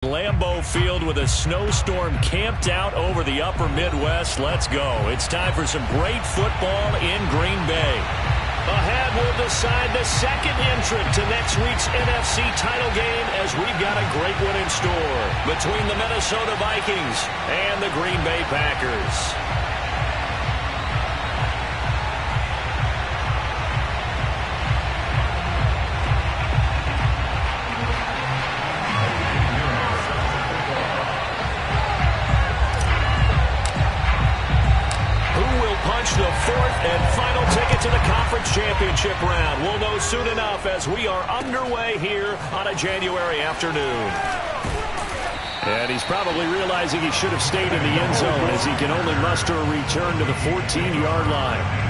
Lambeau Field with a snowstorm camped out over the upper Midwest. Let's go. It's time for some great football in Green Bay. Ahead will decide the second entrant to next week's NFC title game, as we've got a great one in store between the Minnesota Vikings and the Green Bay Packers. The fourth and final ticket to the conference championship round. We'll know soon enough as we are underway here on a January afternoon. And he's probably realizing he should have stayed in the end zone, as he can only muster a return to the 14-yard line.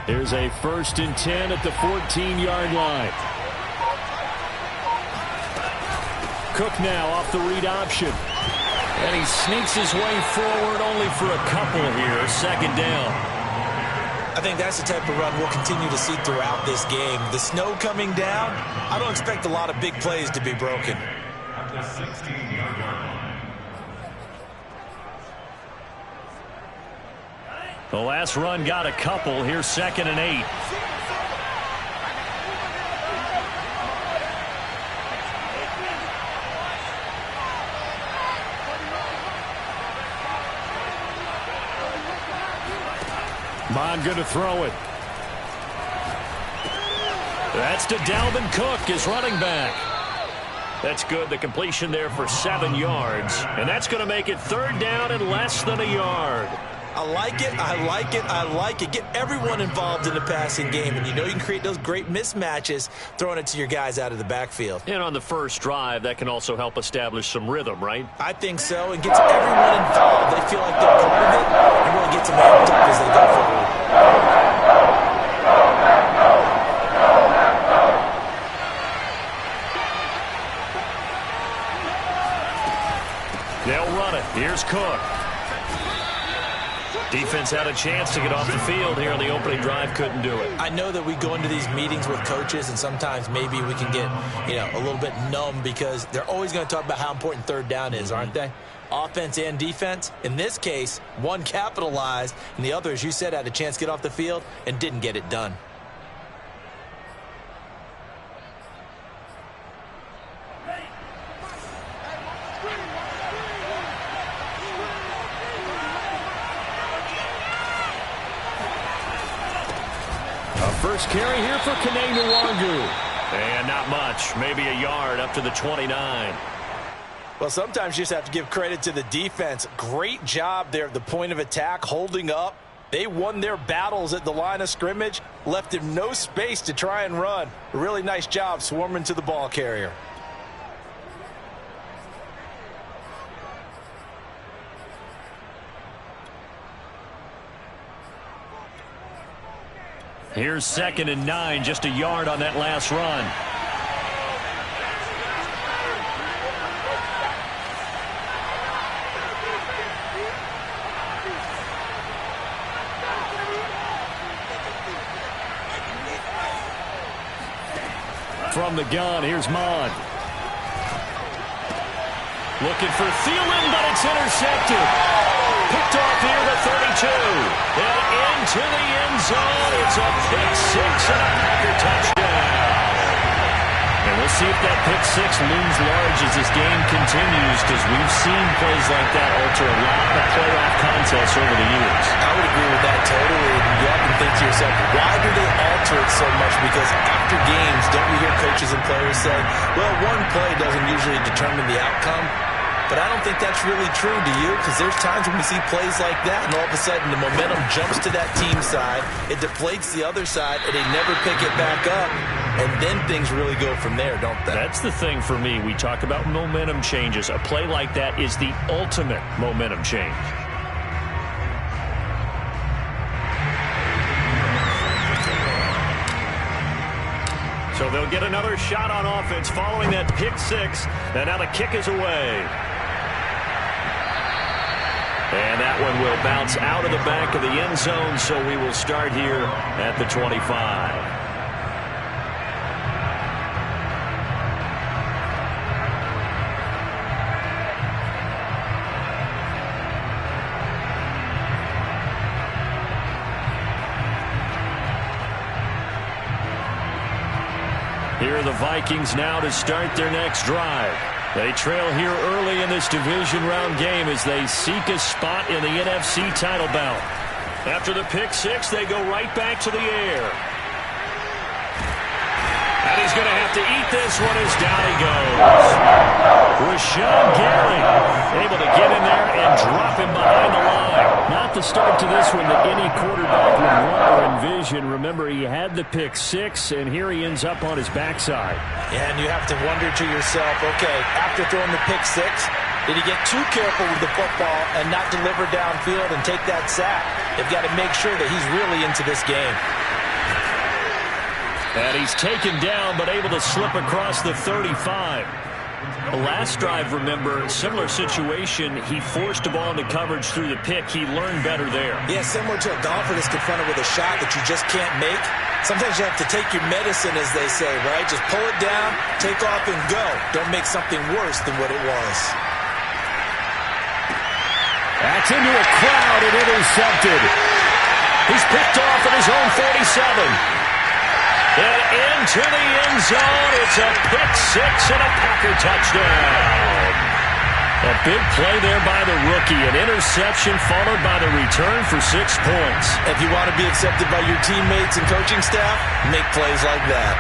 Here's a 1st and 10 at the 14-yard line. Cook now off the read option. And he sneaks his way forward only for a couple here. 2nd down. I think that's the type of run we'll continue to see throughout this game. The snow coming down, I don't expect a lot of big plays to be broken. At the 16-yard line. The last run got a couple. Here's 2nd and 8. Bond going to throw it. That's to Dalvin Cook, his running back. That's good. The completion there for 7 yards. And that's going to make it 3rd down and less than a yard. I like it, I like it, I like it. Get everyone involved in the passing game, and you know you can create those great mismatches throwing it to your guys out of the backfield. And on the first drive, that can also help establish some rhythm, right? I think so, and gets everyone involved. They feel like they're part of it, and really gets them amped up as they go forward. They'll run it. Here's Cook. Defense had a chance to get off the field here on the opening drive, couldn't do it. I know that we go into these meetings with coaches, and sometimes maybe we can get, a little bit numb because they're always going to talk about how important 3rd down is, aren't they? Offense and defense. In this case, one capitalized, and the other, as you said, had a chance to get off the field and didn't get it done. First carry here for Kene Nwangu. And not much. Maybe a yard up to the 29. Well, sometimes you just have to give credit to the defense. Great job there at the point of attack, holding up. They won their battles at the line of scrimmage, left him no space to try and run. A really nice job swarming to the ball carrier. Here's 2nd and 9, just a yard on that last run. From the gun, here's Mon. Looking for Thielen, but it's intercepted. Picked off here the 32. And into the end zone. It's a pick 6 and a Packer touchdown. And we'll see if that pick 6 looms large as this game continues, because we've seen plays like that alter a lot of playoff contests over the years. I would agree with that totally. And you often think to yourself, why do they alter it so much? Because after games, don't you hear coaches and players say, well, one play doesn't usually determine the outcome? but I don't think that's really true, do you? Because there's times when we see plays like that, and all of a sudden the momentum jumps to that team side, it deflates the other side, and they never pick it back up, and then things really go from there, don't they? That's the thing for me. We talk about momentum changes. A play like that is the ultimate momentum change. So they'll get another shot on offense following that pick six. And now the kick is away. And that one will bounce out of the back of the end zone, so we will start here at the 25. Here are the Vikings now to start their next drive. They trail here early in this division round game as they seek a spot in the NFC title bout. After the pick six, they go right back to the air. And he's going to have to eat this one as down he goes. Rashawn Gary able to get in there and drop him behind the line. Not the start to this one that any quarterback would want or envision. Remember, he had the pick six, and here he ends up on his backside. Yeah, and you have to wonder to yourself, okay, after throwing the pick six, did he get too careful with the football and not deliver downfield and take that sack? They've got to make sure that he's really into this game. And he's taken down, but able to slip across the 35. The last drive, remember, similar situation. He forced a ball into coverage through the pick. He learned better there. Yeah, similar to a golfer that's confronted with a shot that you just can't make. Sometimes you have to take your medicine, as they say, right? Just pull it down, take off, and go. Don't make something worse than what it was. That's into a crowd and intercepted. He's picked off at his own 47. And into the end zone, it's a pick six and a Packer touchdown. A big play there by the rookie. An interception followed by the return for 6 points. If you want to be accepted by your teammates and coaching staff, make plays like that.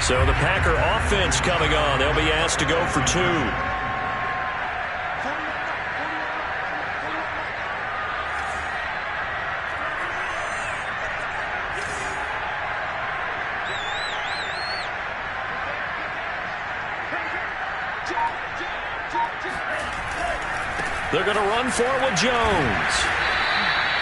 So the Packer offense coming on. They'll be asked to go for two. They're going to run for it with Jones.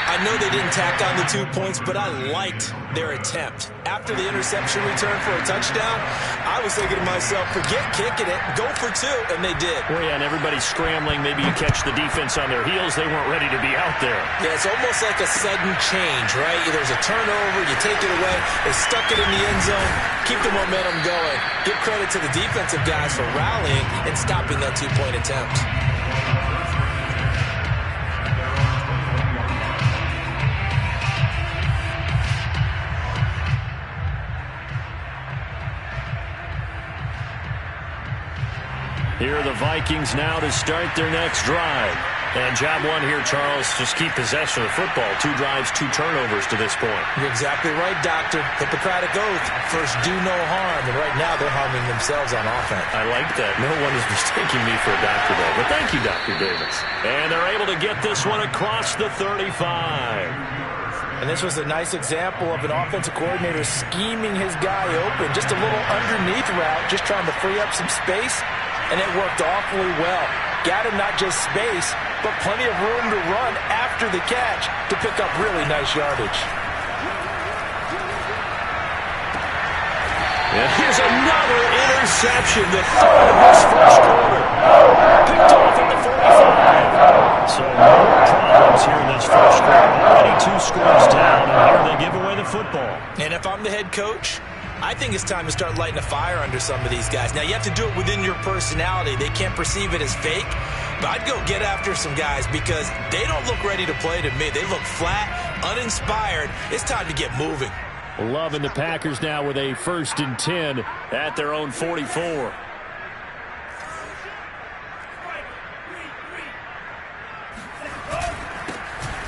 I know they didn't tack on the 2 points, but I liked their attempt. After the interception return for a touchdown, I was thinking to myself, forget kicking it, go for two, and they did. Well, yeah, and everybody's scrambling. Maybe you catch the defense on their heels. They weren't ready to be out there. Yeah, it's almost like a sudden change, right? There's a turnover, you take it away, they stuck it in the end zone, keep the momentum going. Give credit to the defensive guys for rallying and stopping that 2-point attempt. Here are the Vikings now to start their next drive. And job one here, Charles, just keep possession of the football. 2 drives, 2 turnovers to this point. You're exactly right, Doctor. Hippocratic oath. First, do no harm. And right now, they're harming themselves on offense. I like that. No one is mistaking me for a doctor, though. But thank you, Dr. Davis. And they're able to get this one across the 35. And this was a nice example of an offensive coordinator scheming his guy open. Just a little underneath route, just trying to free up some space. And it worked awfully well. Got him not just space, but plenty of room to run after the catch to pick up really nice yardage. And here's another interception, the third of this first quarter. Picked off at the 45. So no problems here in this first quarter. Already 2 scores down, and here they give away the football. And if I'm the head coach, I think it's time to start lighting a fire under some of these guys. Now, you have to do it within your personality. They can't perceive it as fake. But I'd go get after some guys because they don't look ready to play to me. They look flat, uninspired. It's time to get moving. Loving the Packers now with a 1st and 10 at their own 44.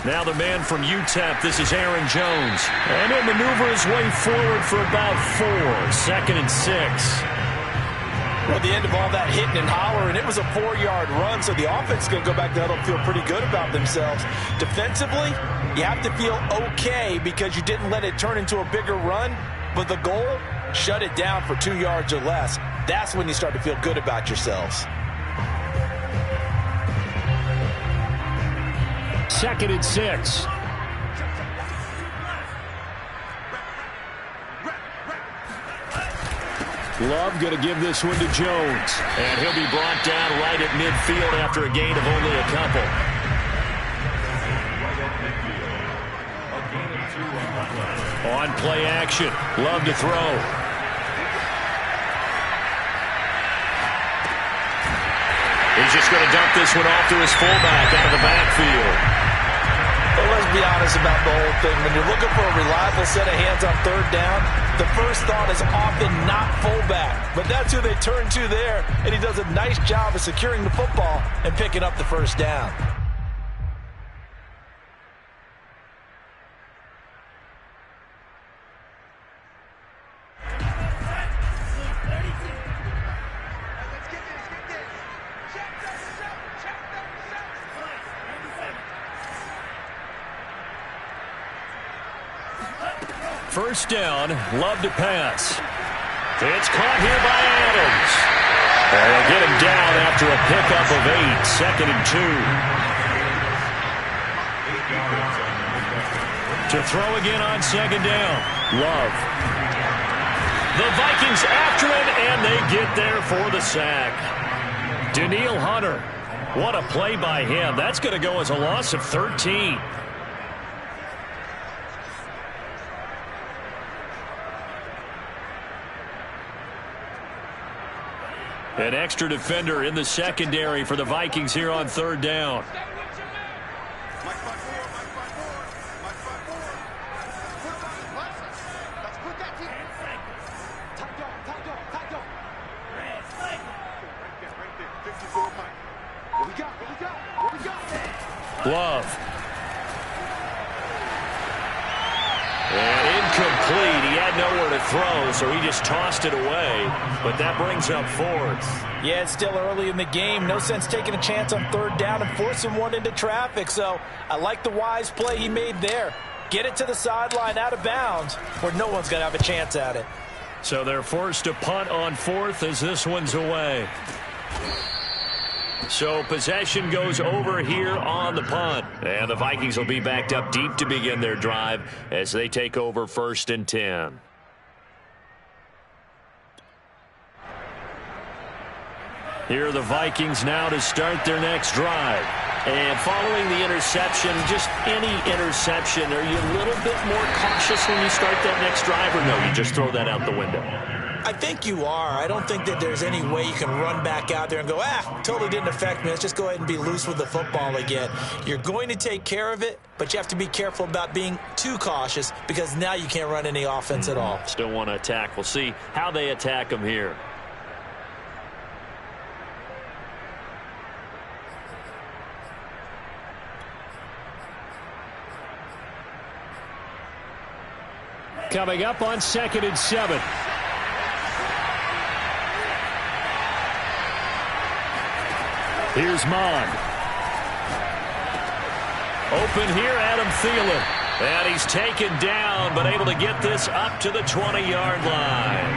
Now the man from UTEP, this is Aaron Jones. And he'll maneuver his way forward for about 4. 2nd and 6. Well, at the end of all that hitting and hollering, it was a 4-yard run, so the offense is going to go back to huddle and feel pretty good about themselves. Defensively, you have to feel okay because you didn't let it turn into a bigger run, but the goal, shut it down for 2 yards or less. That's when you start to feel good about yourselves. 2nd and 6. Love going to give this one to Jones. And he'll be brought down right at midfield after a gain of only a couple. On play action. Love to throw. He's just going to dump this one off to his fullback out of the backfield. Well, let's be honest about the whole thing. When you're looking for a reliable set of hands on 3rd down, the first thought is often not fullback. But that's who they turn to there, and he does a nice job of securing the football and picking up the first down. First down, Love to pass. It's caught here by Adams. And they'll get him down after a pickup of 8. 2nd and 2. To throw again on 2nd down. Love. The Vikings after him, and they get there for the sack. Daniil Hunter. What a play by him. That's going to go as a loss of 13. An extra defender in the secondary for the Vikings here on 3rd down. Love. And incomplete. He had nowhere to throw, so he just tossed it away. But that brings up 4th. Yeah, it's still early in the game. No sense taking a chance on 3rd down and forcing one into traffic. So I like the wise play he made there. Get it to the sideline out of bounds where no one's going to have a chance at it. So they're forced to punt on 4th as this one's away. So possession goes over here on the punt. And the Vikings will be backed up deep to begin their drive as they take over 1st and 10. Here are the Vikings now to start their next drive. And following the interception, just any interception, are you a little bit more cautious when you start that next drive, or no, you just throw that out the window? I think you are. I don't think that there's any way you can run back out there and go, totally didn't affect me. Let's just go ahead and be loose with the football again. You're going to take care of it, but you have to be careful about being too cautious because now you can't run any offense at all. Still want to attack. We'll see how they attack them here. Coming up on 2nd and 7. Here's Mon. Open here, Adam Thielen. And he's taken down, but able to get this up to the 20-yard line.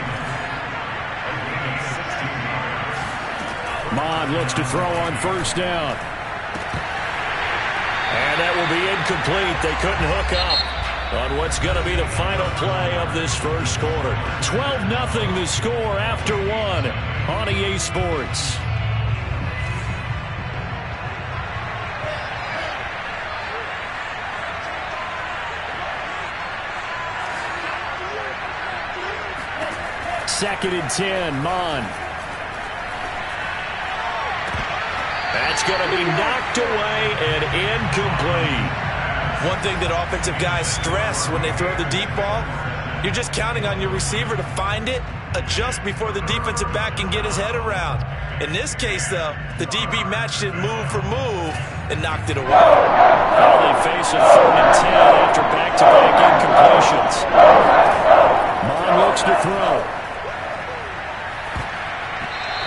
Mon looks to throw on 1st down. And that will be incomplete. They couldn't hook up on what's going to be the final play of this first quarter. 12-0 the score after 1 on EA Sports. Second and 10, Mon. That's going to be knocked away and incomplete. One thing that offensive guys stress when they throw the deep ball, you're just counting on your receiver to find it, adjust before the defensive back can get his head around. In this case, though, the DB matched it move for move and knocked it away. Well, they face a 3rd and 10 after back-to-back incompletions. Mon looks to throw.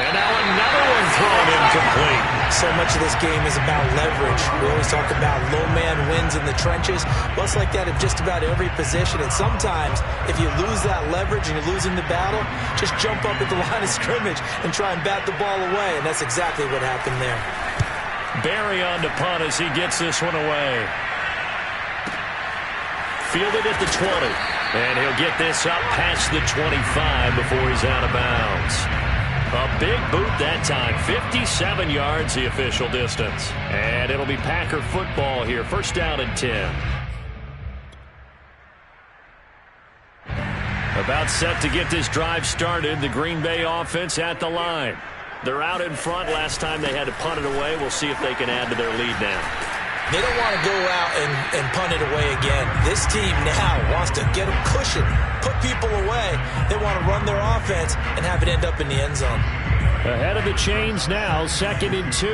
And now another one thrown incomplete. So much of this game is about leverage. We always talk about low man wins in the trenches. Well, it's like that in just about every position. And sometimes, if you lose that leverage and you're losing the battle, just jump up at the line of scrimmage and try and bat the ball away. And that's exactly what happened there. Barry on to punt as he gets this one away. Fielded at the 20. And he'll get this up past the 25 before he's out of bounds. A big boot that time. 57 yards the official distance. And it'll be Packer football here. 1st down and 10. About set to get this drive started. The Green Bay offense at the line. They're out in front. Last time they had to punt it away. We'll see if they can add to their lead now. They don't want to go out and punt it away again. This team now wants to get a cushion, put people away. They want to run their offense and have it end up in the end zone. Ahead of the chains now, 2nd and 2.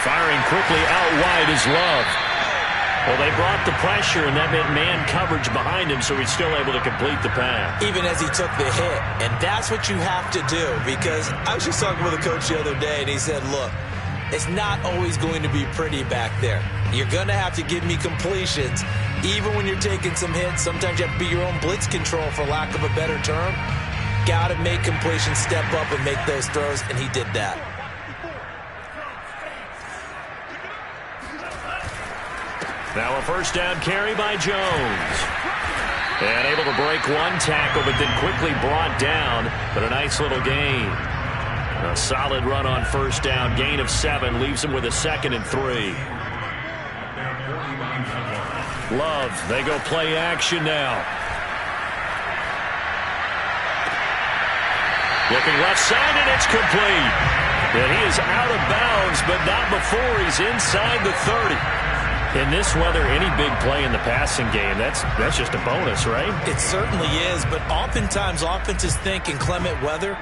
Firing quickly out wide is Love. Well, they brought the pressure, and that meant man coverage behind him, so he's still able to complete the pass. Even as he took the hit. And that's what you have to do, because I was just talking with a coach the other day, and he said, look, it's not always going to be pretty back there. You're going to have to give me completions. Even when you're taking some hits, sometimes you have to be your own blitz control, for lack of a better term. Got to make completions, step up, and make those throws, and he did that. Now a 1st down carry by Jones. And able to break one tackle, but then quickly brought down. But a nice little gain. A solid run on 1st down. Gain of 7 leaves him with a 2nd and 3. Love, they go play action now. Looking left side, and it's complete. And he is out of bounds, but not before he's inside the 30. In this weather, any big play in the passing game, that's just a bonus, right? It certainly is, but oftentimes offenses think in clement weather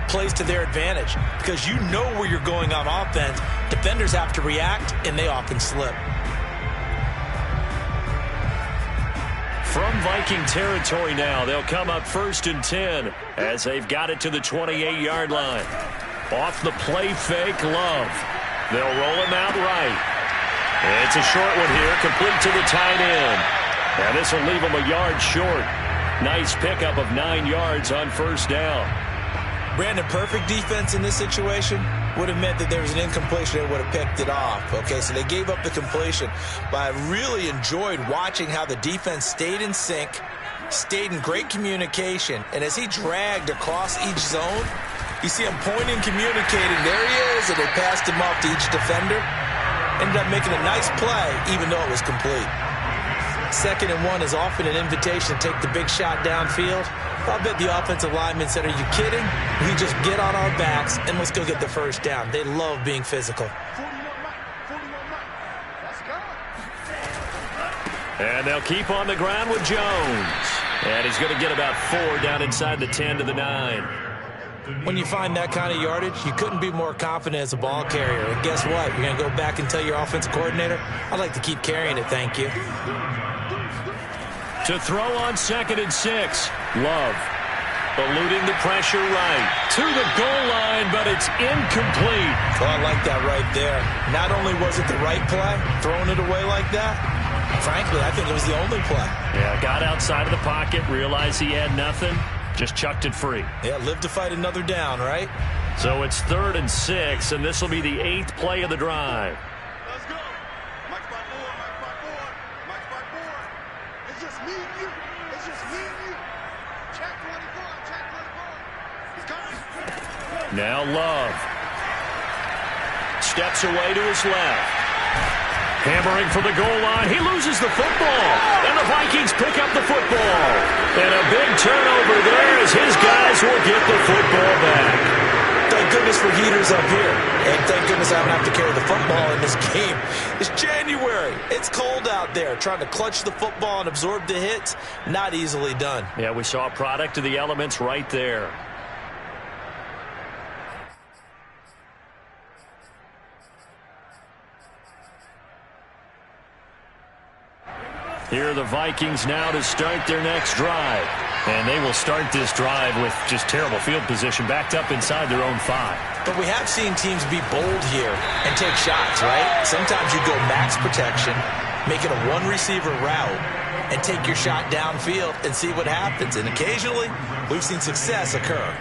plays to their advantage, because you know where you're going on offense. Defenders have to react, and they often slip. From Viking territory now, they'll come up 1st and 10 as they've got it to the 28-yard line. Off the play fake, Love. They'll roll him out right. It's a short one here, complete to the tight end. And this will leave him a yard short. Nice pickup of 9 yards on 1st down. Brandon, perfect defense in this situation would have meant that there was an incompletion. They would have picked it off. Okay, so they gave up the completion. But I really enjoyed watching how the defense stayed in sync, stayed in great communication. And as he dragged across each zone, you see him pointing, communicating. There he is, and they passed him off to each defender. Ended up making a nice play, even though it was complete. 2nd and 1 is often an invitation to take the big shot downfield. I bet the offensive lineman said, are you kidding? We just get on our backs and let's go get the 1st down. They love being physical. And they'll keep on the ground with Jones. And he's going to get about 4 down inside the 10 to the 9. When you find that kind of yardage, you couldn't be more confident as a ball carrier. And guess what? You're going to go back and tell your offensive coordinator, I'd like to keep carrying it, thank you. To throw on 2nd and 6. Love eluding the pressure right. To the goal line, but it's incomplete. Well, I like that right there. Not only was it the right play, throwing it away like that, frankly, I think it was the only play. Yeah, got outside of the pocket, realized he had nothing. Just chucked it free. Yeah, live to fight another down, right? So it's 3rd and 6, and this will be the 8th play of the drive. Let's go. Mike's by board, Mike's by board, Mike's by board. It's just me and you. It's just me and you. Check 24, check 24. He's coming. Now Love. Steps away to his left. Hammering for the goal line. He loses the football. And the Vikings pick up the football. And a big turnover there as his guys will get the football back. Thank goodness for heaters up here. And thank goodness I don't have to carry the football in this game. It's January. It's cold out there. Trying to clutch the football and absorb the hits, not easily done. Yeah, we saw a product of the elements right there. Here are the Vikings now to start their next drive. And they will start this drive with just terrible field position, backed up inside their own 5. But we have seen teams be bold here and take shots, right? Sometimes you go max protection, make it a one-receiver route, and take your shot downfield and see what happens. And occasionally, we've seen success occur.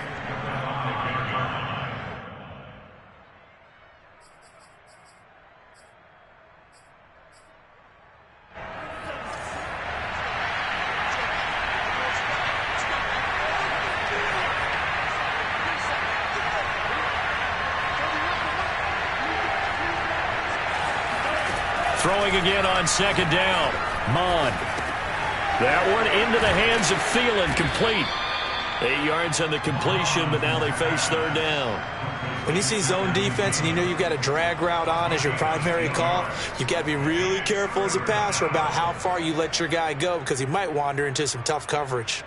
Throwing again on second down. Mond. That one into the hands of Thielen, complete. 8 yards on the completion, but now they face third down. When you see zone defense and you know you've got a drag route on as your primary call, you've got to be really careful as a passer about how far you let your guy go because he might wander into some tough coverage.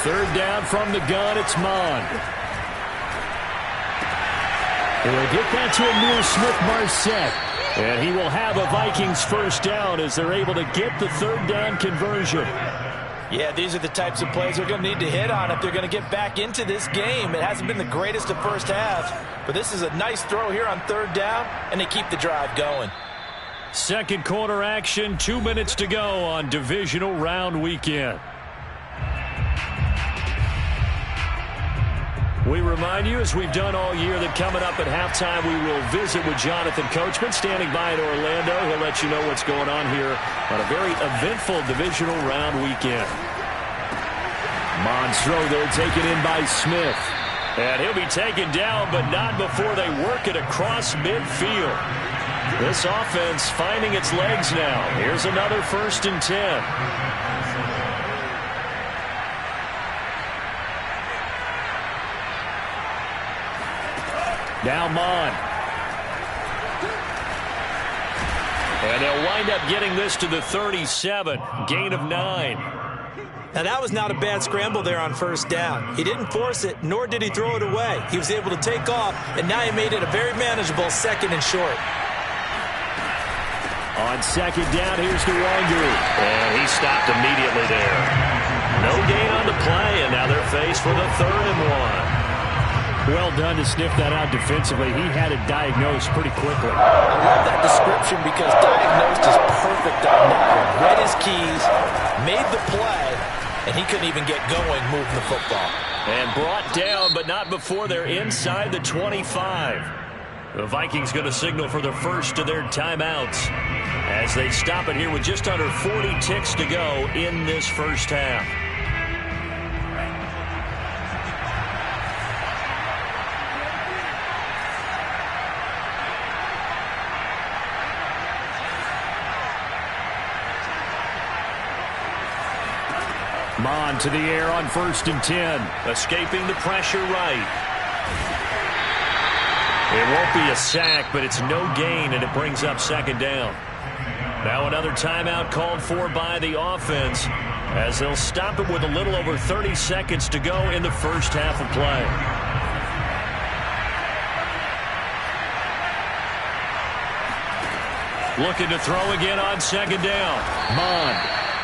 Third down from the gun, it's Mond. He'll get that to Amir Smith-Marset. And he will have a Vikings first down as they're able to get the third down conversion. Yeah, these are the types of plays they're going to need to hit on if they're going to get back into this game. It hasn't been the greatest of first halves, but this is a nice throw here on third down, and they keep the drive going. Second quarter action, 2 minutes to go on divisional round weekend. We remind you, as we've done all year, that coming up at halftime, we will visit with Jonathan Coachman, standing by in Orlando. He'll let you know what's going on here on a very eventful divisional round weekend. Mond's throw there taken in by Smith. And he'll be taken down, but not before they work it across midfield. This offense finding its legs now. Here's another 1st and 10. Now Mond. And they'll wind up getting this to the 37. Gain of 9. Now, that was not a bad scramble there on first down. He didn't force it, nor did he throw it away. He was able to take off, and now he made it a very manageable 2nd and short. On second down, here's the Wanderer. And he stopped immediately there. No gain on the play, and now they're faced with a 3rd and 1. Well done to sniff that out defensively. He had it diagnosed pretty quickly. I love that description because diagnosed is perfect on that one. Read his keys, made the play, and he couldn't even get going moving the football. And brought down, but not before they're inside the 25. The Vikings going to signal for the first of their timeouts as they stop it here with just under 40 ticks to go in this first half. Mond to the air on 1st and 10. Escaping the pressure right. It won't be a sack, but it's no gain, and it brings up 2nd down. Now another timeout called for by the offense as they'll stop it with a little over 30 seconds to go in the first half of play. Looking to throw again on 2nd down. Mond.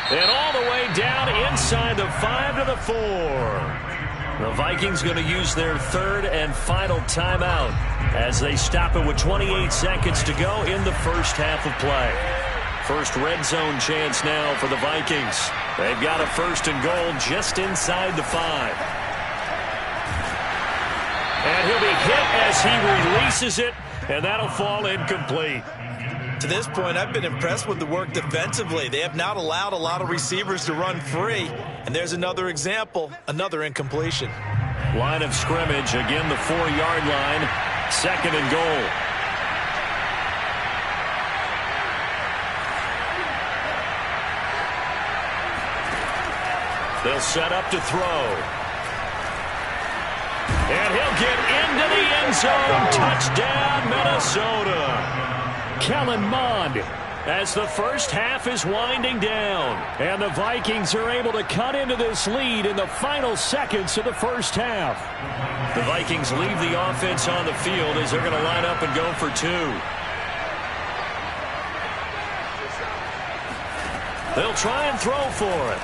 And all the way down inside the 5 to the 4. The Vikings going to use their 3rd and final timeout as they stop it with 28 seconds to go in the first half of play. First red zone chance now for the Vikings. They've got a 1st and goal just inside the 5. And he'll be hit as he releases it, and that'll fall incomplete. To this point, I've been impressed with the work defensively. They have not allowed a lot of receivers to run free. And there's another example, another incompletion. Line of scrimmage, again the 4-yard line, 2nd and goal. They'll set up to throw. And he'll get into the end zone. Touchdown, Minnesota. Kellen Mond, as the first half is winding down. And the Vikings are able to cut into this lead in the final seconds of the first half. The Vikings leave the offense on the field as they're going to line up and go for two. They'll try and throw for it.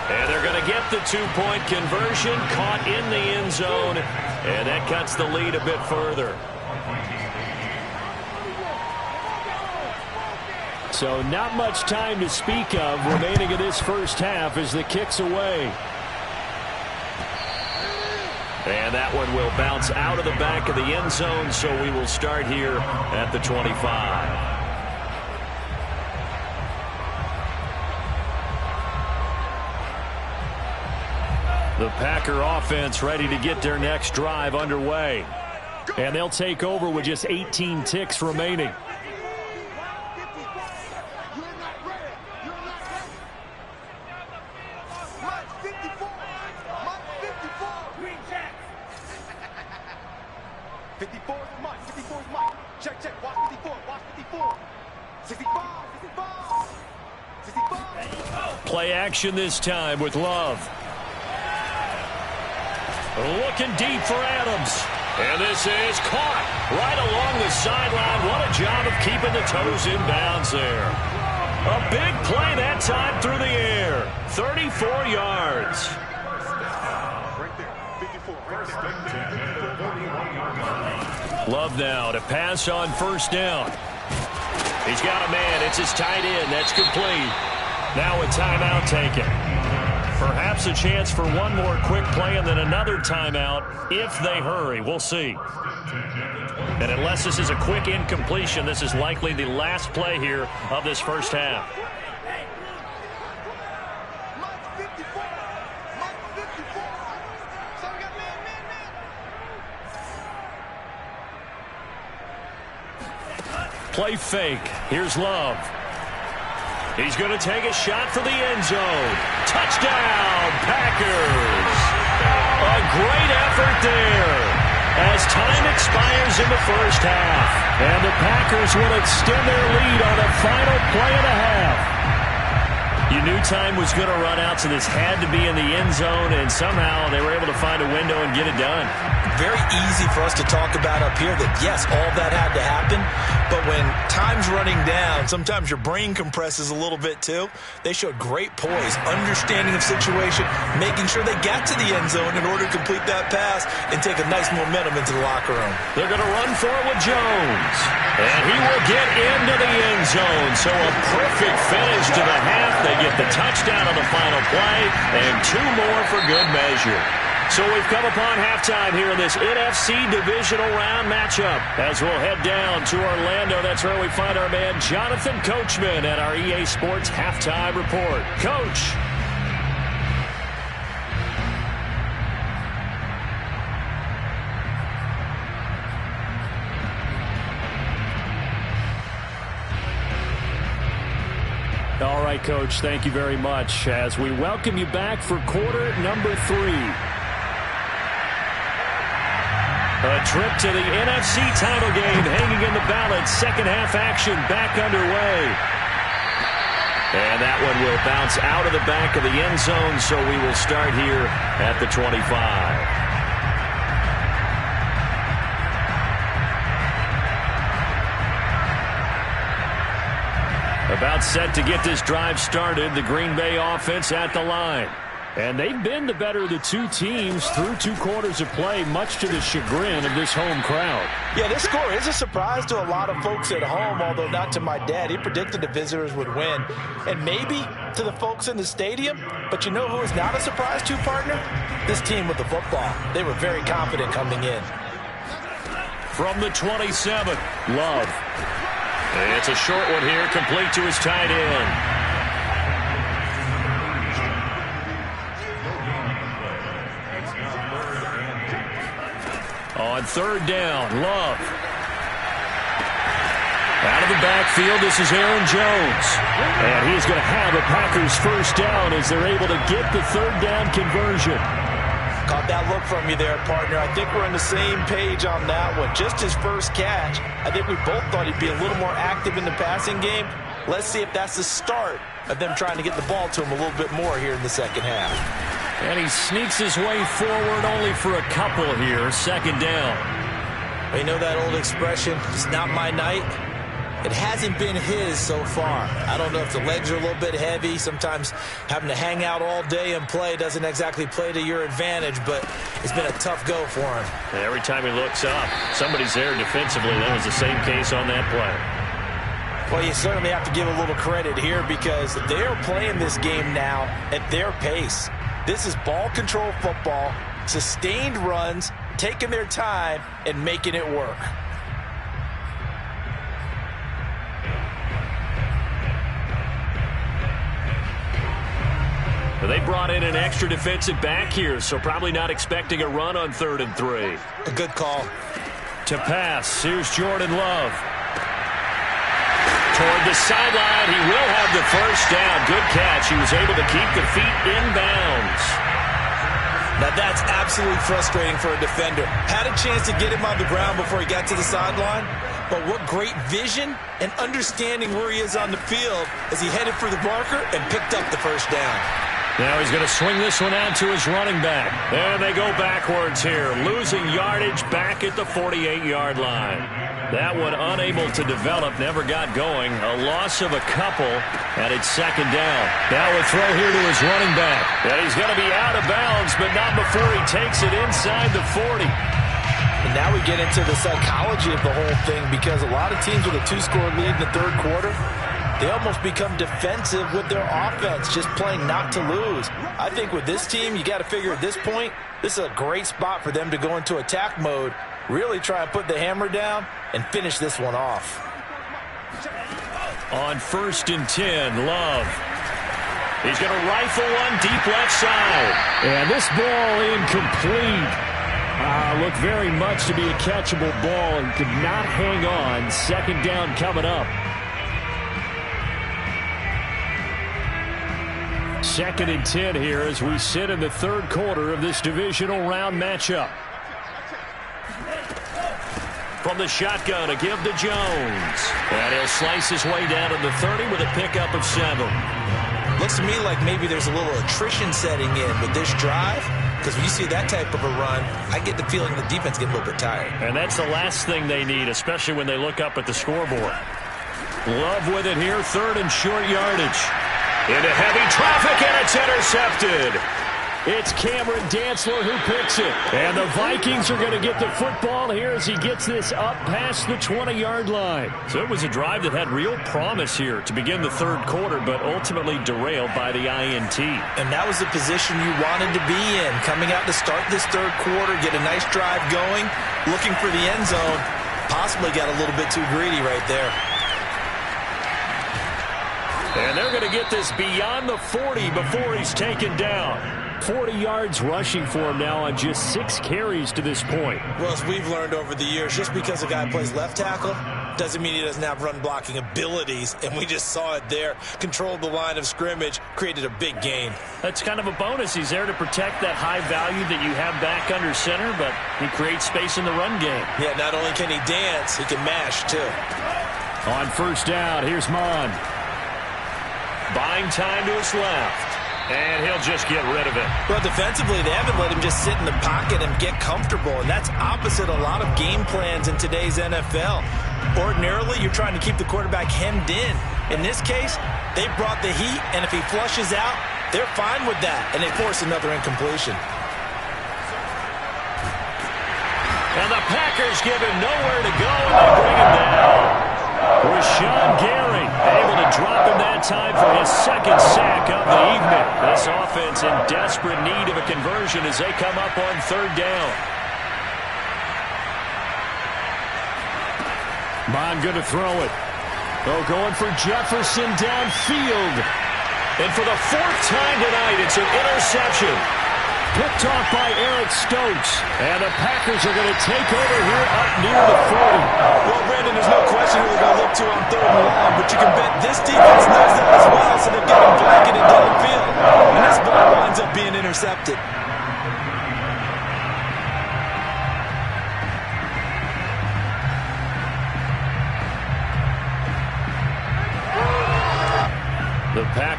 And they're going to get the two-point conversion, caught in the end zone, and that cuts the lead a bit further. So not much time to speak of remaining in this first half as the kick's away. And that one will bounce out of the back of the end zone, so we will start here at the 25. The Packer offense ready to get their next drive underway. And they'll take over with just 18 ticks remaining. Play action this time with Love. Looking deep for Adams. And this is caught right along the sideline. What a job of keeping the toes in bounds there. A big play that time through the air. 34 yards. Love now to pass on first down. He's got a man. It's his tight end. That's complete. Now a timeout taken. Perhaps a chance for one more quick play and then another timeout if they hurry. We'll see. And unless this is a quick incompletion, this is likely the last play here of this first half. Play fake. Here's Love. He's going to take a shot for the end zone. Touchdown, Packers. A great effort there as time expires in the first half. And the Packers will extend their lead on a final play and a half. You knew time was going to run out, so this had to be in the end zone, and somehow they were able to find a window and get it done. Very easy for us to talk about up here that, yes, all that had to happen, but when time's running down, sometimes your brain compresses a little bit too. They showed great poise, understanding of situation, making sure they got to the end zone in order to complete that pass and take a nice momentum into the locker room. They're going to run for it with Jones, and he will get into the end zone. So a perfect finish to the half. They get the touchdown on the final play, and two more for good measure. So we've come upon halftime here in this NFC Divisional Round matchup. As we'll head down to Orlando, that's where we find our man Jonathan Coachman at our EA Sports Halftime Report. Coach. All right, Coach, thank you very much as we welcome you back for quarter number 3. A trip to the NFC title game hanging in the balance. Second half action back underway. And that one will bounce out of the back of the end zone, so we will start here at the 25. About set to get this drive started, the Green Bay offense at the line. And they've been the better of the two teams through 2 quarters of play, much to the chagrin of this home crowd. Yeah, this score is a surprise to a lot of folks at home, although not to my dad. He predicted the visitors would win. And maybe to the folks in the stadium. But you know who is not a surprise to, partner? This team with the football. They were very confident coming in. From the 27, Love. It's a short one here, complete to his tight end. On third down, Love. Out of the backfield, this is Aaron Jones. And he's going to have a Packers first down as they're able to get the third down conversion. Caught that look from you there, partner. I think we're on the same page on that one. Just his first catch. I think we both thought he'd be a little more active in the passing game. Let's see if that's the start of them trying to get the ball to him a little bit more here in the second half. And he sneaks his way forward only for a couple here. Second down. You know that old expression, it's not my night? It hasn't been his so far. I don't know if the legs are a little bit heavy. Sometimes having to hang out all day and play doesn't exactly play to your advantage, but it's been a tough go for him. And every time he looks up, somebody's there defensively. That was the same case on that play. Well, you certainly have to give a little credit here because they're playing this game now at their pace. This is ball control football, sustained runs, taking their time and making it work. They brought in an extra defensive back here, so probably not expecting a run on 3rd and 3. A good call. To pass, here's Jordan Love. Toward the sideline, he will have the first down. Good catch. He was able to keep the feet in bounds. Now that's absolutely frustrating for a defender. Had a chance to get him on the ground before he got to the sideline, but what great vision and understanding where he is on the field as he headed for the marker and picked up the first down. Now he's going to swing this one out to his running back. And they go backwards here, losing yardage back at the 48-yard line. That one unable to develop, never got going. A loss of a couple, and it's second down. Now a throw here to his running back. And he's going to be out of bounds, but not before he takes it inside the 40. And now we get into the psychology of the whole thing because a lot of teams with a 2-score lead in the third quarter, they almost become defensive with their offense, just playing not to lose. I think with this team, you got to figure at this point, this is a great spot for them to go into attack mode, really try and put the hammer down and finish this one off. On 1st and 10, Love. He's going to rifle one deep left side. And this ball incomplete. Looked very much to be a catchable ball and could not hang on. Second down coming up. 2nd and 10 here as we sit in the third quarter of this divisional round matchup. From the shotgun, a give to Jones. And he'll slice his way down to the 30 with a pickup of 7. Looks to me like maybe there's a little attrition setting in with this drive. Because when you see that type of a run, I get the feeling the defense gets a little bit tired. And that's the last thing they need, especially when they look up at the scoreboard. Love with it here, 3rd and short yardage. Into heavy traffic, and it's intercepted. It's Cameron Dantzler who picks it. And the Vikings are going to get the football here as he gets this up past the 20-yard line. So it was a drive that had real promise here to begin the third quarter, but ultimately derailed by the INT. And that was the position you wanted to be in. Coming out to start this third quarter, get a nice drive going, looking for the end zone. Possibly got a little bit too greedy right there. And they're going to get this beyond the 40 before he's taken down. 40 yards rushing for him now on just 6 carries to this point. Well, as we've learned over the years, just because a guy plays left tackle doesn't mean he doesn't have run blocking abilities, and we just saw it there. Controlled the line of scrimmage, created a big gain. That's kind of a bonus. He's there to protect that high value that you have back under center, but he creates space in the run game. Yeah, not only can he dance, he can mash, too. On 1st down, here's Mon. Buying time to his left. And he'll just get rid of it. Well, defensively, they haven't let him just sit in the pocket and get comfortable, and that's opposite a lot of game plans in today's NFL. Ordinarily, you're trying to keep the quarterback hemmed in. In this case, they brought the heat, and if he flushes out, they're fine with that, and they force another incompletion. And the Packers give him nowhere to go, and they bring him down. Rashawn Gary able to drop him that time for his 2nd sack of the evening. This offense in desperate need of a conversion as they come up on 3rd down. Mon going to throw it. Oh, going for Jefferson downfield. And for the 4th time tonight, it's an interception. Picked off by Eric Stokes. And the Packers are going to take over here up near the 40. Well, Brandon, there's no question who they're going to look to on 3rd and long, but you can bet this defense knows that as well, so they're getting blanketed downfield. And this ball winds up being intercepted.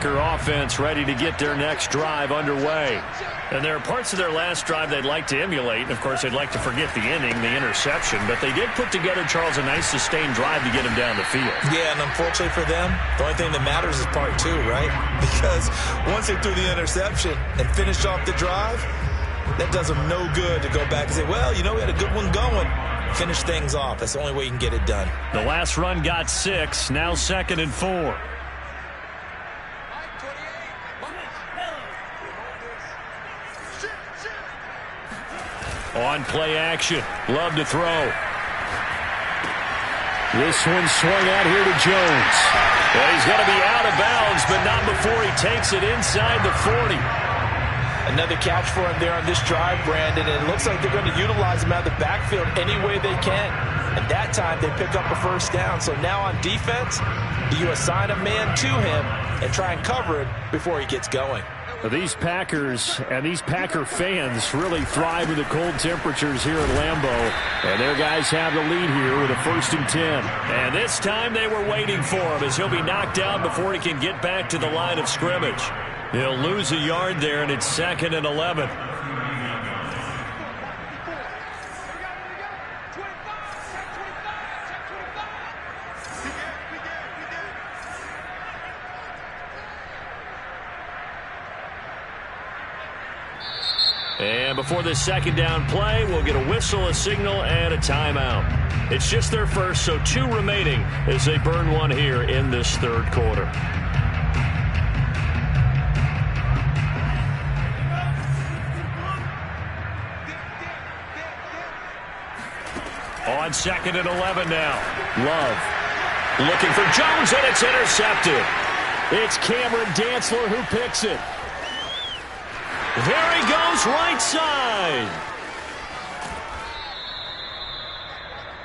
Packer offense ready to get their next drive underway. And there are parts of their last drive they'd like to emulate. And, of course, they'd like to forget the inning, the interception. But they did put together, Charles, a nice sustained drive to get them down the field. Yeah, and unfortunately for them, the only thing that matters is part two, right? Because once they threw the interception and finished off the drive, that does them no good to go back and say, well, you know, we had a good one going. Finish things off. That's the only way you can get it done. The last run got 6. Now 2nd and 4. On play action. Love to throw. This one swung out here to Jones. Well, he's going to be out of bounds, but not before he takes it inside the 40. Another catch for him there on this drive, Brandon, and it looks like they're going to utilize him out of the backfield any way they can. And that time they pick up a first down. So now on defense, do you assign a man to him and try and cover it before he gets going? These Packers and these Packer fans really thrive in the cold temperatures here at Lambeau. And their guys have the lead here with a 1st and 10. And this time they were waiting for him as he'll be knocked down before he can get back to the line of scrimmage. He'll lose a yard there, and it's 2nd and 11. And before this 2nd down play, we'll get a whistle, a signal, and a timeout. It's just their first, so 2 remaining as they burn one here in this 3rd quarter. On 2nd and 11 now. Love looking for Jones, and it's intercepted. It's Cameron Dantzler who picks it. There he goes, right side.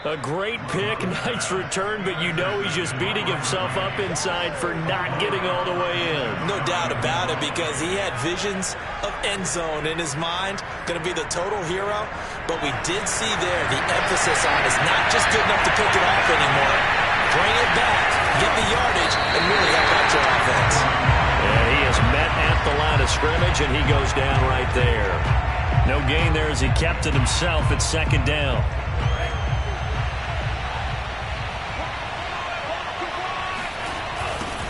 A great pick, nice return, but you know he's just beating himself up inside for not getting all the way in. No doubt about it, because he had visions of end zone in his mind, going to be the total hero. But we did see there the emphasis on is not just good enough to pick it off anymore. Bring it back, get the yardage, and really help out your offense. And he is met at the line of scrimmage, and he goes down right there. No gain there as he kept it himself at 2nd down.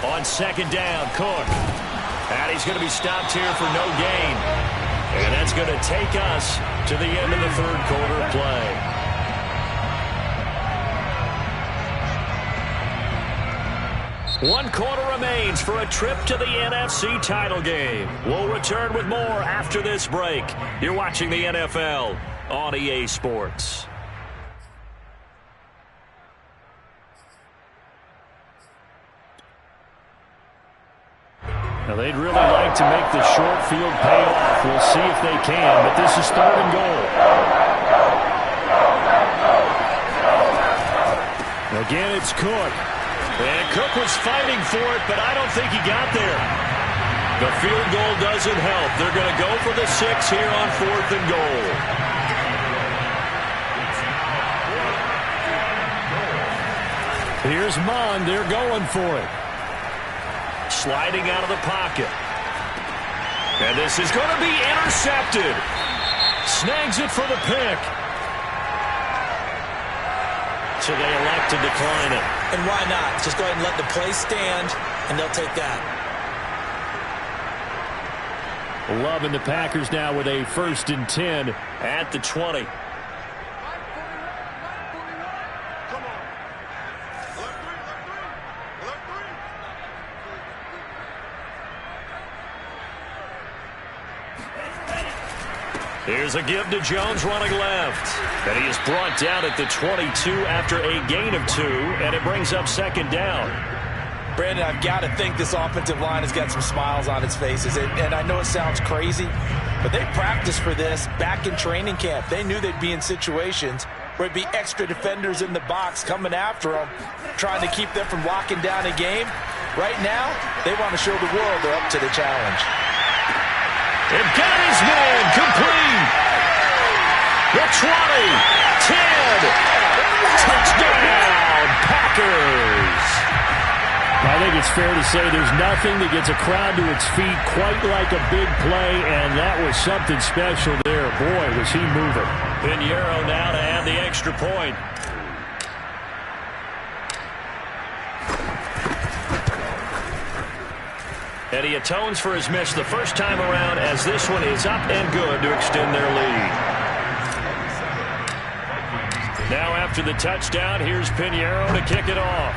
On 2nd down, Cook. And he's going to be stopped here for no gain. And that's going to take us to the end of the 3rd quarter play. One quarter remains for a trip to the NFC title game. We'll return with more after this break. You're watching the NFL on EA Sports. Now, they'd really like to make the short field pay off. We'll see if they can, but this is 3rd and goal. Again, it's Cook. And Cook was fighting for it, but I don't think he got there. The field goal doesn't help. They're going to go for the 6 here on 4th and goal. Here's Mond. They're going for it. Sliding out of the pocket. And this is going to be intercepted. Snags it for the pick. So they elect to decline it. And why not? Just go ahead and let the play stand, and they'll take that. Love and the Packers now with a 1st and 10 at the 20. Here's a give to Jones running left. And he is brought down at the 22 after a gain of 2, and it brings up 2nd down. Brandon, I've got to think this offensive line has got some smiles on its faces. And I know it sounds crazy, but they practiced for this back in training camp. They knew they'd be in situations where it'd be extra defenders in the box coming after them, trying to keep them from locking down a game. Right now, they want to show the world they're up to the challenge. And got his man complete. The 20, 10, touchdown, Packers. I think it's fair to say there's nothing that gets a crowd to its feet quite like a big play, and that was something special there. Boy, was he moving. Pinheiro now to add the extra point. And he atones for his miss the first time around, as this one is up and good to extend their lead. Now after the touchdown, here's Pinheiro to kick it off.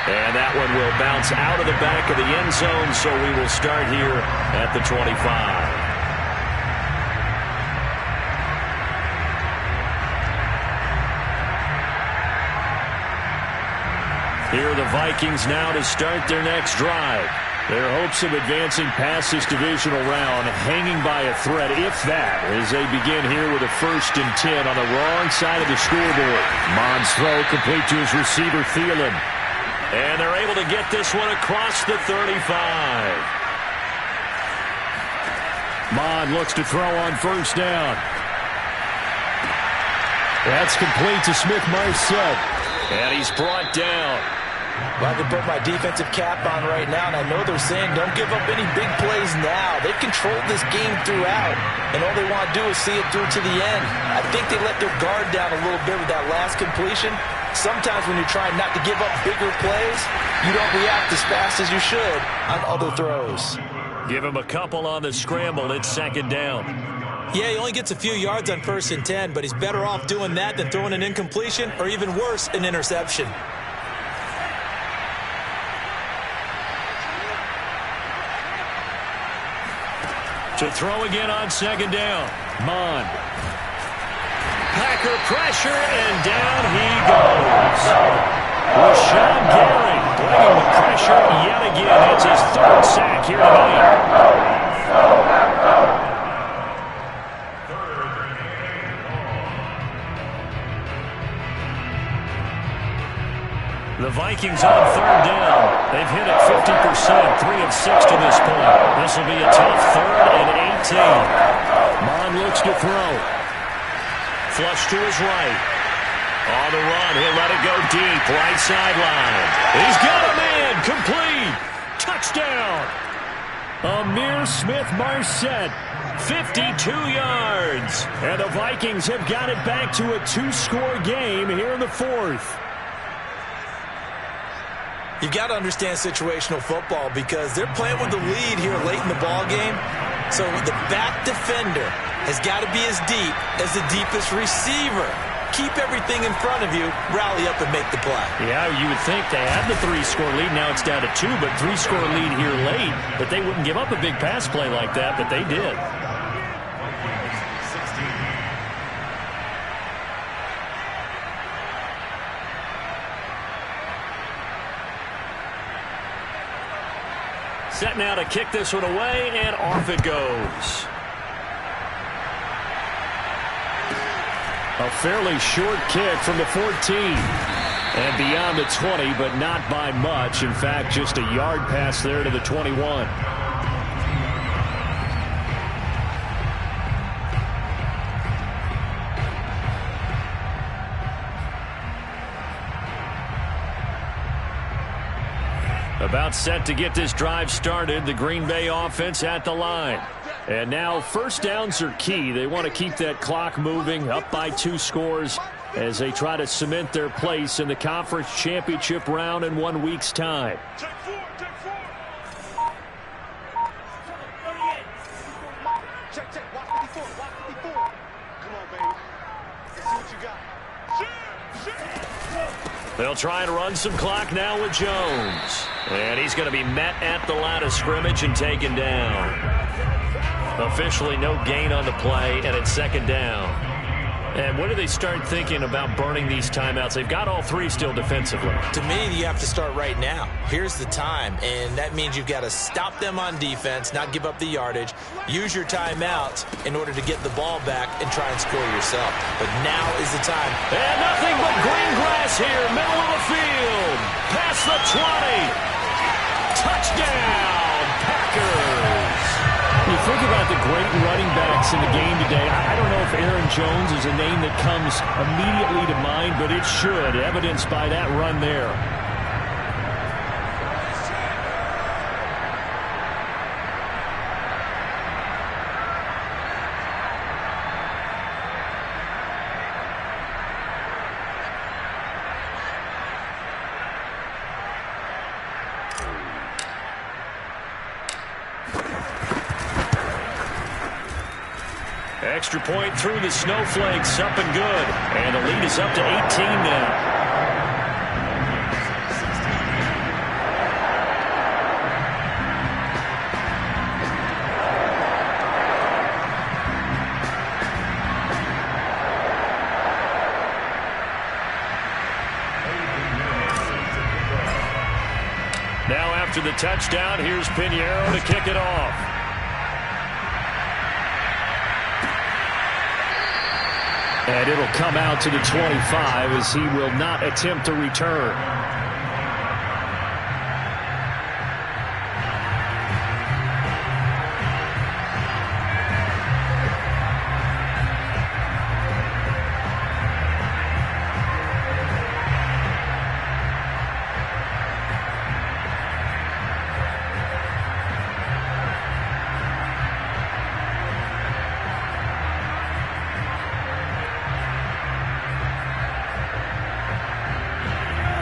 And that one will bounce out of the back of the end zone, so we will start here at the 25. Here are the Vikings now to start their next drive. Their hopes of advancing past this divisional round hanging by a thread, if that, as they begin here with a 1st and 10 on the wrong side of the scoreboard. Mond's throw complete to his receiver, Thielen. And they're able to get this one across the 35. Mond looks to throw on 1st down. That's complete to Smith-Marset. And he's brought down. Well, I can put my defensive cap on right now, and I know they're saying don't give up any big plays now. They've controlled this game throughout, and all they want to do is see it through to the end. I think they let their guard down a little bit with that last completion. Sometimes when you're trying not to give up bigger plays, you don't react as fast as you should on other throws. Give him a couple on the scramble. It's 2nd down. Yeah, he only gets a few yards on 1st and 10, but he's better off doing that than throwing an incompletion or even worse, an interception. To throw again on 2nd down. Mond. Packer pressure, and down he goes. Rashawn Gary bringing the pressure yet again. It's his 3rd sack here tonight. The Vikings on 3rd down. They've hit it 50%, 3 of 6 to this point. This will be a tough 3rd and 18. Mond looks to throw. Flush to his right. On the run, he'll let it go deep, right sideline. He's got a man, complete. Touchdown. Amir Smith-Marset, 52 yards. And the Vikings have got it back to a 2-score game here in the 4th. You've got to understand situational football because they're playing with the lead here late in the ball game. So the back defender has got to be as deep as the deepest receiver. Keep everything in front of you, rally up and make the play. Yeah, you would think they had the 3-score lead. Now it's down to 2, but 3-score lead here late. But they wouldn't give up a big pass play like that, but they did. Set now to kick this one away, and off it goes. A fairly short kick from the 14. And beyond the 20, but not by much. In fact, just a yard pass there to the 21. About set to get this drive started. The Green Bay offense at the line. And now 1st downs are key. They want to keep that clock moving, up by 2 scores as they try to cement their place in the conference championship round in 1 week's time. Check 4. Check. Watch 54. Come on, baby. Let's see what you got. They'll try and run some clock now with Jones. And he's going to be met at the line of scrimmage and taken down. Officially no gain on the play, and it's 2nd down. And when do they start thinking about burning these timeouts? They've got all 3 still defensively. To me, you have to start right now. Here's the time, and that means you've got to stop them on defense, not give up the yardage, use your timeouts in order to get the ball back and try and score yourself. But now is the time. And nothing but green grass here, middle of the field. Past the 20. Touchdown, Packers. You think about the great running backs in the game today. I don't know if Aaron Jones is a name that comes immediately to mind, but it should, evidenced by that run there. Extra point through the snowflakes, up and good. And the lead is up to 18 now. Now after the touchdown, here's Pinheiro to kick it off. And it'll come out to the 25 as he will not attempt to return.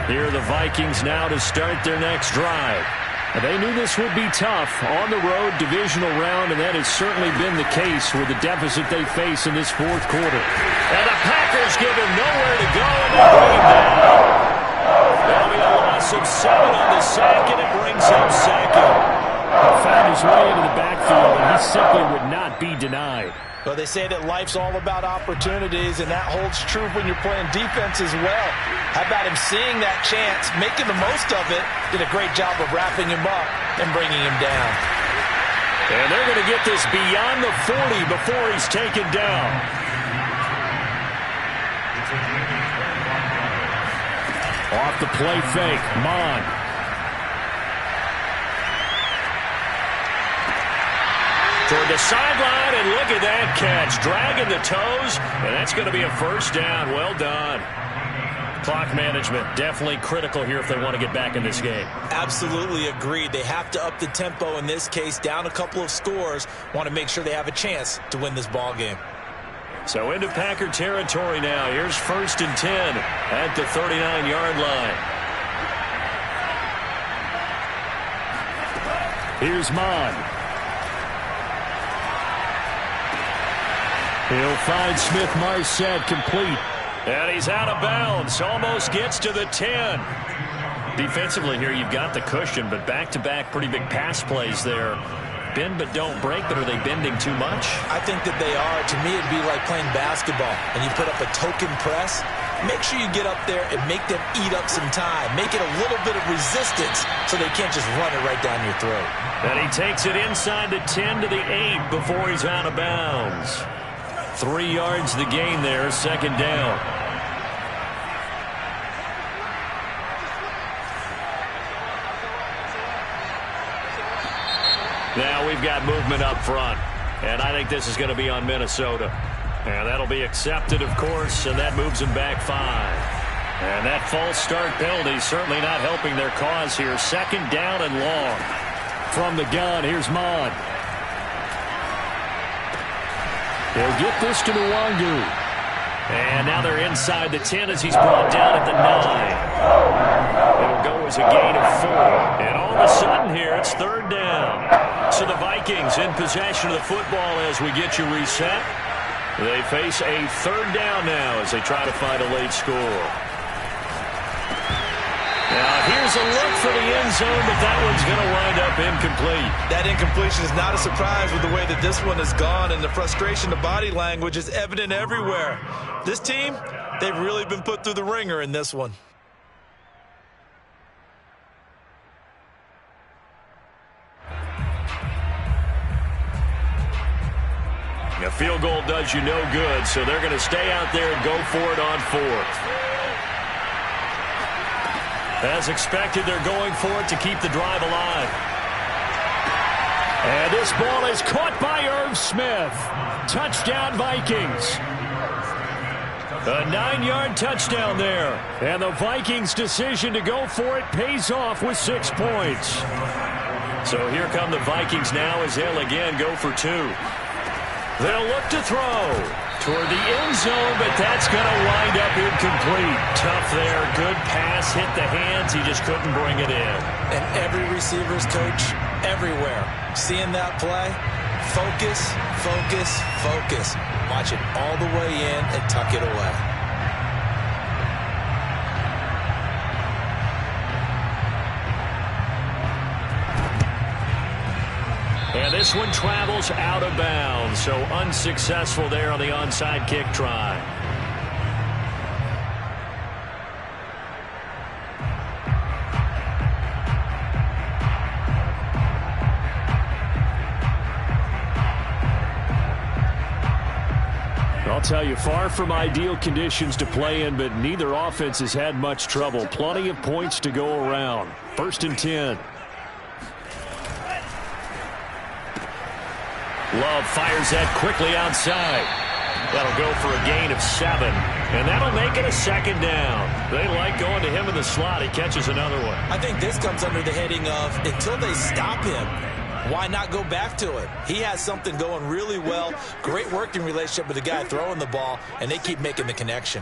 Here are the Vikings now to start their next drive. They knew this would be tough on the road, divisional round, and that has certainly been the case with the deficit they face in this fourth quarter. And the Packers give him nowhere to go, and they bring him down. That'll be a loss of 7 on the sack, and it brings up second. He found his way into the backfield, and he simply would not be denied. Well, they say that life's all about opportunities, and that holds true when you're playing defense as well. How about him seeing that chance, making the most of it, did a great job of wrapping him up and bringing him down. And they're going to get this beyond the 40 before he's taken down. Off the play fake, Mon. Toward the sideline, and look at that catch. Dragging the toes, and that's going to be a first down. Well done. Clock management, definitely critical here if they want to get back in this game. Absolutely agreed. They have to up the tempo in this case, down a couple of scores. Want to make sure they have a chance to win this ball game. So into Packer territory now. Here's 1st and 10 at the 39-yard line. Here's Mon. He'll find Smith-Marset complete. And he's out of bounds. Almost gets to the 10. Defensively here, you've got the cushion, but back-to-back pretty big pass plays there. Bend but don't break, but are they bending too much? I think that they are. To me, it'd be like playing basketball, and you put up a token press. Make sure you get up there and make them eat up some time. Make it a little bit of resistance so they can't just run it right down your throat. And he takes it inside the 10 to the 8 before he's out of bounds. 3 yards the gain there, 2nd down. Now we've got movement up front, and I think this is going to be on Minnesota. And that'll be accepted, of course, and that moves them back 5. And that false start penalty certainly not helping their cause here. 2nd down and long. From the gun, here's Mon. They'll get this to Nwangu. And now they're inside the 10 as he's brought down at the 9. It'll go as a gain of 4. And all of a sudden here, it's 3rd down. So the Vikings in possession of the football as we get you reset. They face a 3rd down now as they try to find a late score. Now here's a look for the end zone, but that one's going to wind up incomplete. That incompletion is not a surprise with the way that this one has gone, and the frustration, the body language is evident everywhere. This team, they've really been put through the ringer in this one. A field goal does you no good, so they're going to stay out there and go for it on 4th. As expected, they're going for it to keep the drive alive. And this ball is caught by Irv Smith. Touchdown, Vikings. A 9-yard touchdown there. And the Vikings' decision to go for it pays off with 6 points. So here come the Vikings now as they'll again go for 2. They'll look to throw toward the end zone, but that's going to wind up incomplete. Tough there. Good pass. Hit the hands. He just couldn't bring it in. And every receiver's coach everywhere seeing that play. Focus, focus, focus. Watch it all the way in and tuck it away. And this one travels out of bounds, so unsuccessful there on the onside kick try. I'll tell you, far from ideal conditions to play in, but neither offense has had much trouble. Plenty of points to go around. 1st and 10. Love fires that quickly outside. That'll go for a gain of 7. And that'll make it a 2nd down. They like going to him in the slot. He catches another one. I think this comes under the heading of until they stop him, why not go back to it? He has something going really well. Great working relationship with the guy throwing the ball, and they keep making the connection.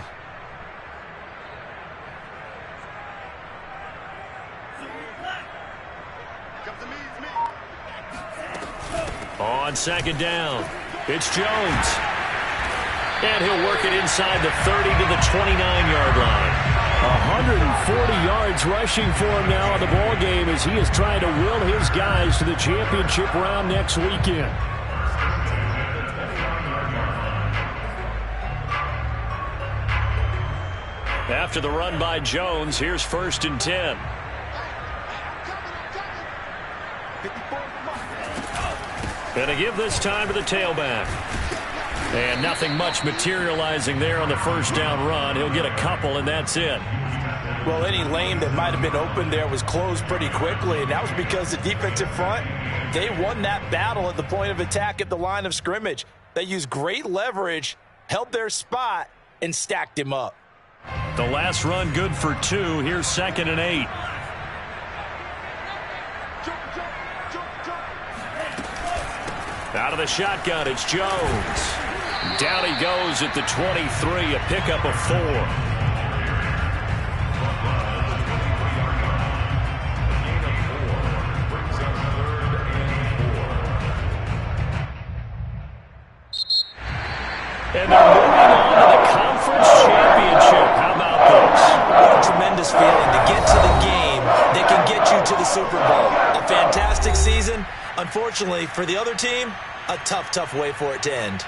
On 2nd down, it's Jones. And he'll work it inside the 30 to the 29-yard line. 140 yards rushing for him now in the ball game as he is trying to will his guys to the championship round next weekend. After the run by Jones, here's 1st and 10. And a give this time to the tailback. And nothing much materializing there on the 1st down run. He'll get a couple, and that's it. Well, any lane that might have been open there was closed pretty quickly, and that was because the defensive front, they won that battle at the point of attack at the line of scrimmage. They used great leverage, held their spot, and stacked him up. The last run good for 2. Here's 2nd and 8. Out of the shotgun, it's Jones. Down he goes at the 23, a pickup of 4. And they're moving on to the conference championship. How about this? What a tremendous feeling to get to the game that can get you to the Super Bowl. A fantastic season. Unfortunately, for the other team, a tough, tough way for it to end.